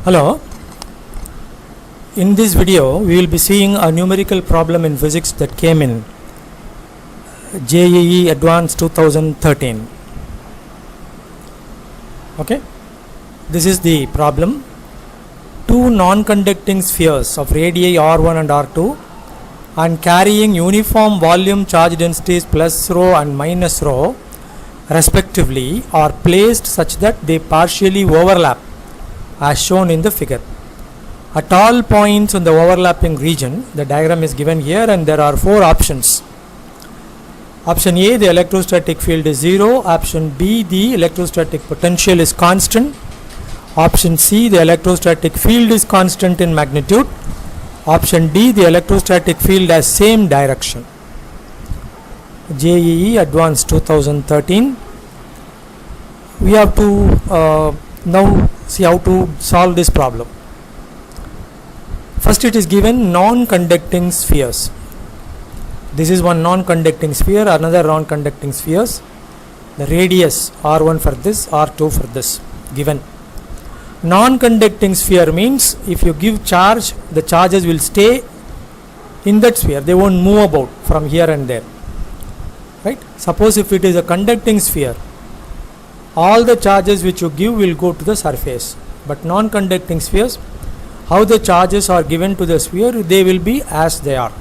Hello. In this video we will be seeing a numerical problem in physics that came in JEE Advanced 2013. Okay, this is the problem. Two non-conducting spheres of radii r1 and r2 and carrying uniform volume charge densities plus rho and minus rho respectively are placed such that they partially overlap as shown in the figure. At all points in the overlapping region, the diagram is given here and there are four options. Option A, the electrostatic field is 0. Option B, the electrostatic potential is constant. Option C, the electrostatic field is constant in magnitude. Option D, the electrostatic field has same direction. JEE Advanced 2013. We have to now see how to solve this problem. First, it is given non-conducting spheres. This is one non-conducting sphere, another non-conducting spheres. The radius r1 for this, r2 for this given. Non-conducting sphere means if you give charge, the charges will stay in that sphere. They won't move about from here and there. Right? Suppose if it is a conducting sphere, all the charges which you give will go to the surface. But non-conducting spheres, how the charges are given to the sphere, they will be as they are.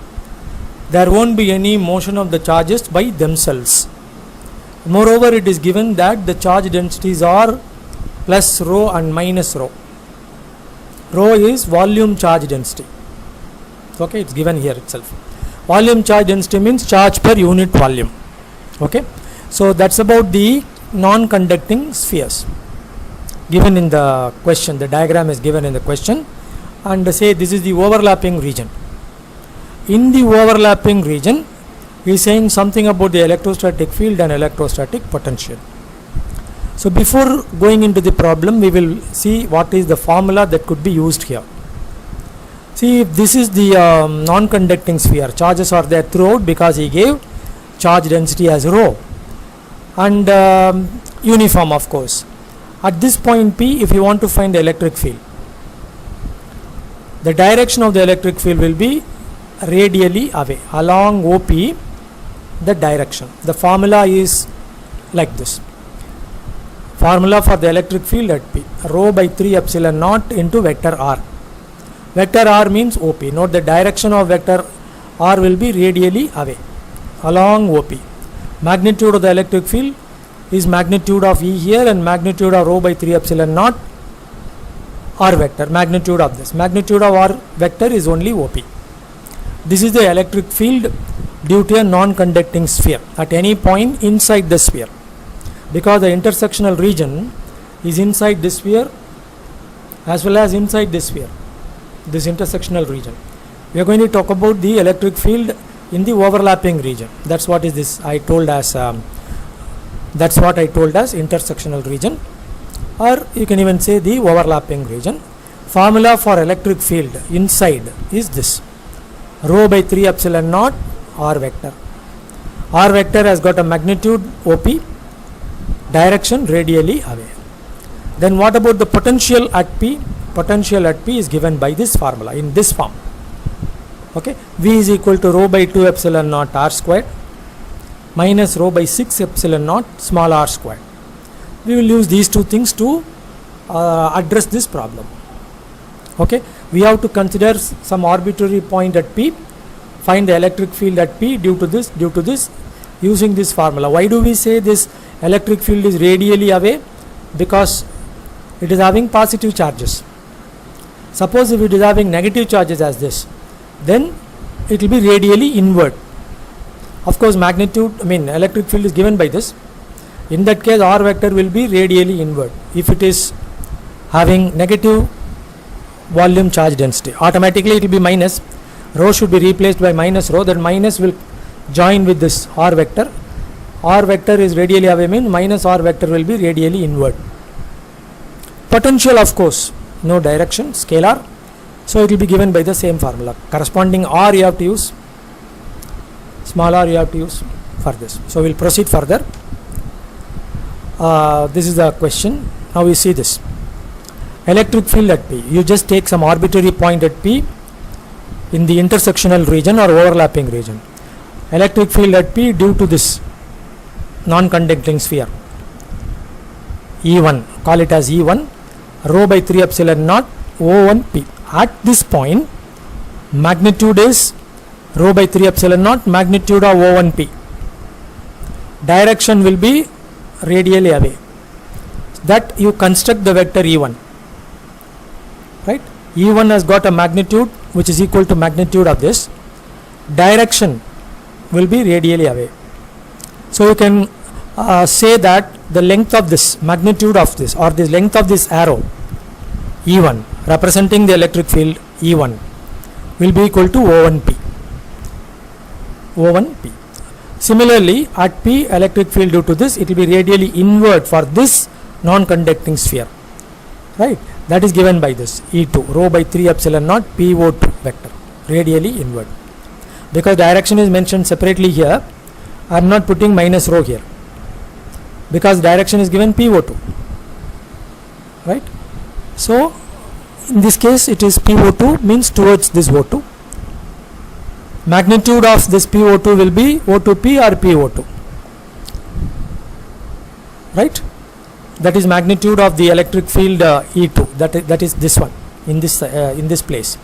There won't be any motion of the charges by themselves. Moreover, it is given that the charge densities are plus rho and minus rho. Rho is volume charge density. Okay, it's given here itself. Volume charge density means charge per unit volume. Okay, so that's about the non-conducting spheres given in the question. The diagram is given in the question, and say this is the overlapping region. In the overlapping region, he is saying something about the electrostatic field and electrostatic potential. So before going into the problem, we will see what is the formula that could be used here. See, if this is the non-conducting sphere, charges are there throughout because he gave charge density as rho and uniform, of course. At this point P, if you want to find the electric field, the direction of the electric field will be radially away along OP, the direction. The formula is like this. Formula for the electric field at P, rho by 3 epsilon naught into vector R. Vector R means OP. Note the direction of vector R will be radially away along OP. Magnitude of the electric field is magnitude of E here and magnitude of rho by 3 epsilon naught R vector. Magnitude of this. Magnitude of R vector is only OP. This is the electric field due to a non-conducting sphere at any point inside the sphere. Because the intersectional region is inside this sphere as well as inside this sphere, this intersectional region. We are going to talk about the electric field in the overlapping region. That's what is this I told as intersectional region, or you can even say the overlapping region. Formula for electric field inside is this: rho by 3 epsilon naught R vector. R vector has got a magnitude OP, direction radially away. Then what about the potential at P? Potential at P is given by this formula in this form. Okay, V is equal to rho by 2 epsilon naught R squared minus rho by 6 epsilon naught small r squared. We will use these two things to address this problem. Okay, we have to consider some arbitrary point at P, find the electric field at P due to this using this formula. Why do we say this electric field is radially away? Because it is having positive charges. Suppose if it is having negative charges as this, then it will be radially inward. Of course, electric field is given by this. In that case, R vector will be radially inward. If it is having negative volume charge density, automatically it will be minus. Rho should be replaced by minus rho. Then minus will join with this R vector. R vector is radially away, means minus R vector will be radially inward. Potential, of course, no direction, scalar. So it will be given by the same formula. Corresponding R you have to use, small r you have to use for this. So we will proceed further. This is the question. Now we see this. electric field at P. You just take some arbitrary point at P in the intersectional region or overlapping region. Electric field at P due to this non-conducting sphere, E1, call it as E1, rho by 3 epsilon naught O1P. At this point, magnitude is rho by 3 epsilon naught, magnitude of O1P. Direction will be radially away. That you construct the vector E1. Right? E1 has got a magnitude which is equal to magnitude of this. Direction will be radially away. So you can say that the length of this, magnitude of this, or the length of this arrow E1 representing the electric field E1 will be equal to O1P. O1P. Similarly, at P, electric field due to this, it will be radially inward for this non-conducting sphere. Right? That is given by this E2, rho by 3 epsilon naught PO2 vector, radially inward. Because direction is mentioned separately here, I am not putting minus rho here, because direction is given PO2. Right? So, in this case it is PO2 means towards this O2. Magnitude of this PO2 will be O2P or PO2. Right? That is magnitude of the electric field E2. That is this one in this place.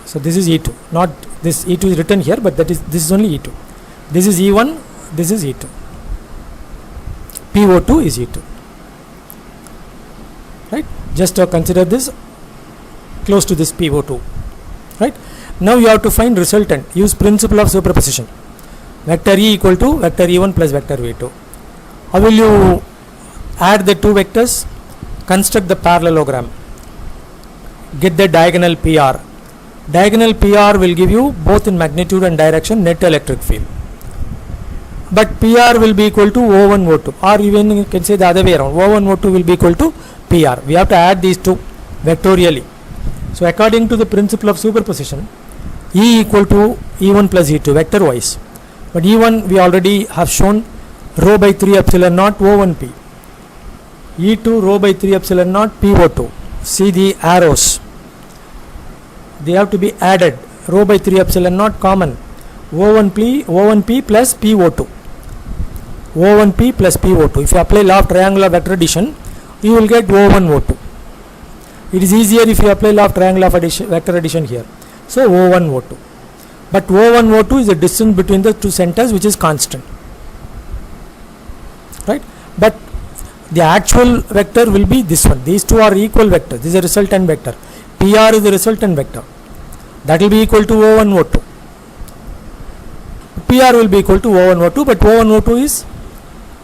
So this is E2. Not this E2 is written here, but this is only E2. This is E1. This is E2. PO2 is E2. Right? Just consider this close to this PO2. Right? Now you have to find resultant. Use principle of superposition. Vector E equal to vector E1 plus vector V2. How will you add the two vectors? Construct the parallelogram. Get the diagonal PR. Diagonal PR will give you both in magnitude and direction net electric field. But PR will be equal to O1 O2, or even you can say the other way around. O1 O2 will be equal to PR. We have to add these two vectorially. So according to the principle of superposition, E equal to E1 plus E2 vector wise. But E1 we already have shown rho by 3 epsilon naught O1P. E2 rho by 3 epsilon naught PO2. See the arrows. They have to be added. Rho by 3 epsilon naught common. O1P plus PO2. O1P plus PO2. If you apply law of triangular vector addition, you will get O1 O2. It is easier if you apply law of triangular vector addition here. So O1 O2. But O1 O2 is the distance between the two centers, which is constant. Right? But the actual vector will be this one. These two are equal vectors. This is a resultant vector. PR is the resultant vector. That will be equal to O1 O2. PR will be equal to O1 O2, but O1 O2 is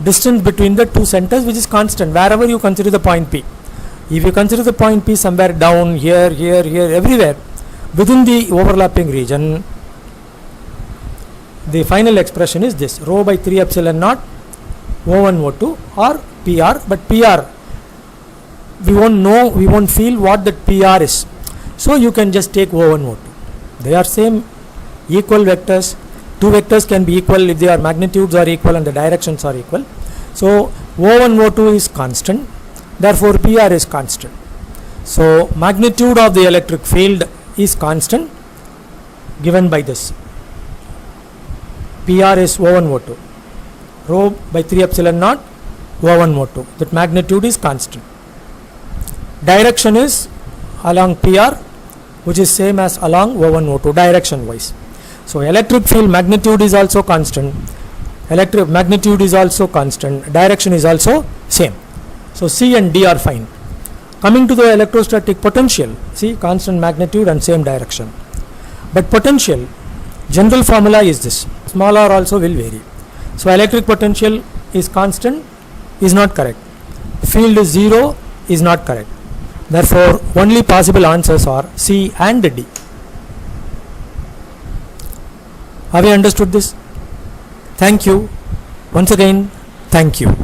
distance between the two centers, which is constant wherever you consider the point P. If you consider the point P somewhere down, here, everywhere, within the overlapping region, the final expression is this, rho by 3 epsilon naught O1 O2 or PR, but PR, we won't feel what that PR is. So you can just take O1 O2. They are same equal vectors. Two vectors can be equal if their magnitudes are equal and the directions are equal. So O1 O2 is constant, therefore PR is constant. So magnitude of the electric field is constant, given by this. PR is O1 O2. Rho by 3 epsilon naught O1 O2. That magnitude is constant. Direction is along PR, which is same as along O1 O2 direction wise. So electric field magnitude is also constant. Electric magnitude is also constant. Direction is also same. So C and D are fine. Coming to the electrostatic potential, see, constant magnitude and same direction. But potential, general formula is this. Small r also will vary. So electric potential is constant is not correct. Field is 0 is not correct. Therefore, only possible answers are C and D. Have you understood this? Thank you. Once again, thank you.